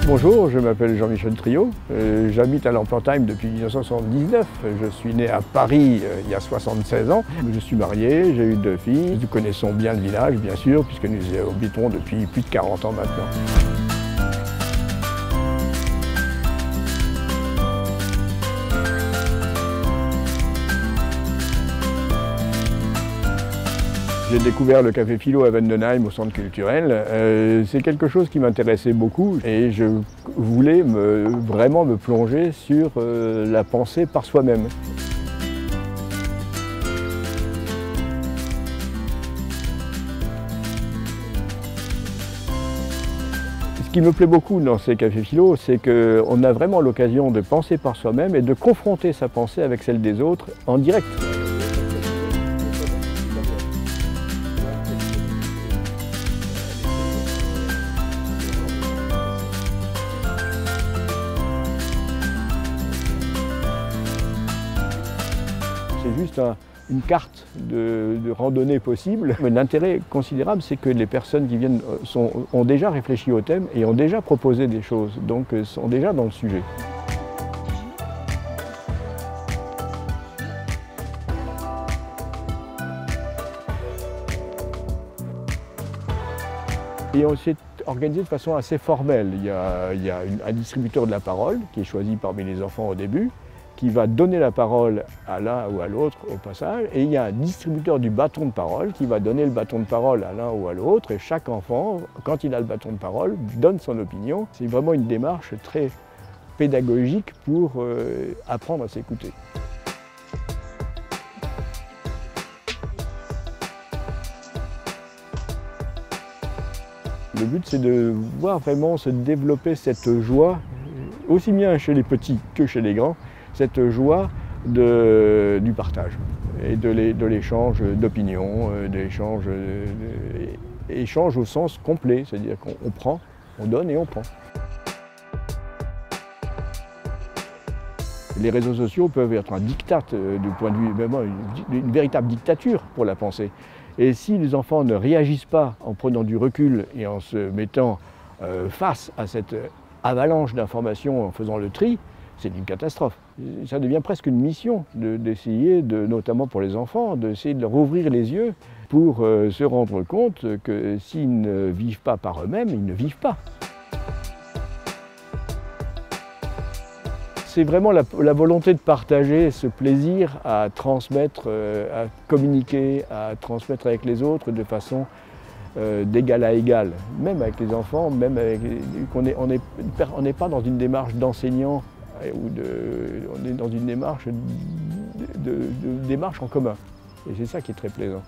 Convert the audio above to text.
Bonjour, je m'appelle Jean-Michel Triot, j'habite à l'Amplantheim depuis 1979. Je suis né à Paris il y a 76 ans. Je suis marié, j'ai eu 2 filles. Nous connaissons bien le village, bien sûr, puisque nous y habitons depuis plus de 40 ans maintenant. J'ai découvert le café philo à Vendenheim au centre culturel. C'est quelque chose qui m'intéressait beaucoup et je voulais vraiment me plonger sur la pensée par soi-même. Ce qui me plaît beaucoup dans ces cafés philo, c'est qu'on a vraiment l'occasion de penser par soi-même et de confronter sa pensée avec celle des autres en direct. C'est juste une carte de randonnée possible. Mais l'intérêt considérable, c'est que les personnes qui viennent ont déjà réfléchi au thème et ont déjà proposé des choses, donc sont déjà dans le sujet. Et on s'est organisé de façon assez formelle. Il y a un distributeur de la parole qui est choisi parmi les enfants au début, qui va donner la parole à l'un ou à l'autre au passage, et il y a un distributeur du bâton de parole qui va donner le bâton de parole à l'un ou à l'autre, et chaque enfant, quand il a le bâton de parole, donne son opinion. C'est vraiment une démarche très pédagogique pour apprendre à s'écouter. Le but, c'est de voir vraiment se développer cette joie, aussi bien chez les petits que chez les grands, cette joie du partage et de l'échange d'opinions, échange au sens complet, c'est-à-dire qu'on prend, on donne et on prend. Les réseaux sociaux peuvent être un diktat du point de vue, vraiment une véritable dictature pour la pensée. Et si les enfants ne réagissent pas en prenant du recul et en se mettant face à cette avalanche d'informations, en faisant le tri, c'est une catastrophe. Ça devient presque une mission d'essayer, notamment pour les enfants, d'essayer de leur ouvrir les yeux pour se rendre compte que s'ils ne vivent pas par eux-mêmes, ils ne vivent pas. C'est vraiment la volonté de partager ce plaisir à transmettre, à communiquer, à transmettre avec les autres de façon d'égal à égal, même avec les enfants, même avec, on n'est pas dans une démarche d'enseignant, on est dans une démarche en commun. Et c'est ça qui est très plaisant.